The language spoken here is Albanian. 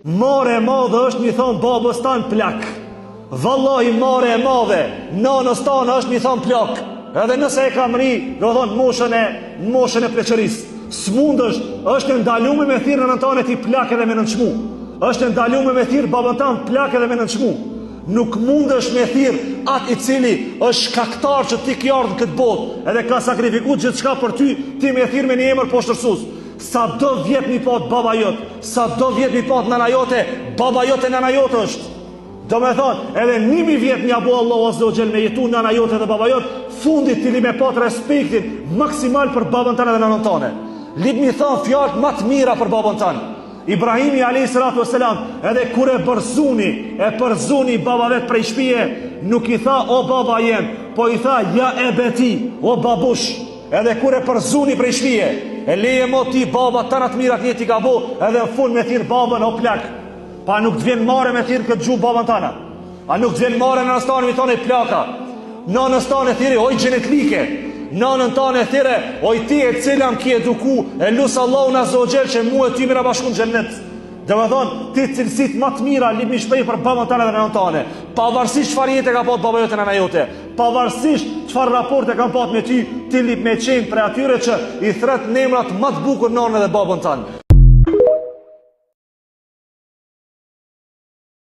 More e madhe është mi thonë babës tanë plak. Vallahi more e madhe nanës tanë është mi thonë plak. Edhe nëse e kam ri, do thonë moshën e pleqërisë. S'mund është ndalume me thirë në nëntane ti plak edhe me nënçmu. Është ndalume me thirë babën tanë plak edhe me nënçmu. Nuk mund është me thirë atë I cili është shkaktar që ti kjarë në këtë botë edhe ka sakrifiku gjithë shka për ty, ti me thirë me një emër poshtërsus. Sa do vjetë mi patë baba jotë, sa do vjetë mi patë nana jote, baba jote nana jote është. Do me thonë, edhe 1000 vjetë një abo Allah Azza wa Jall me jetu nana jote dhe baba jote, fundit ti li me patë respektin maksimal për babën tane dhe nanën tane. Lip mi thonë fjallët më të mira për babën tane. Ibrahimi a.s. edhe kur e përzuni baba vetë prej shpije, nuk I tha o baba jem, po I tha ja e beti, o babush. Edhe kur e përzuni prej shpije, e leje mo ti baba të ratë mirat njeti ka bo, edhe në fund me thirë babën o plak. Pa nuk të vjen mare me thirë këtë gjuhë babën tana. A nuk të vjen mare në nëstani mi thone plaka. Në nëstani thiri oj gjenetlike. Nanën tane thire, oj ti e cila më ki eduku, e lusë Allahu Azza wa Jall që mu e ty mira bashku në gjennet. Dhe me thonë, ti cilësit më të mira, lip mi shpej për babën tane dhe nanën tane. Pavarësisht çfarë jete ka pat baba jote nana jote, pavarësisht çfarë raporte ka pat me ty, ti lip me qenë për atyre që I thret nemrat më të bukur nanën dhe babën tane.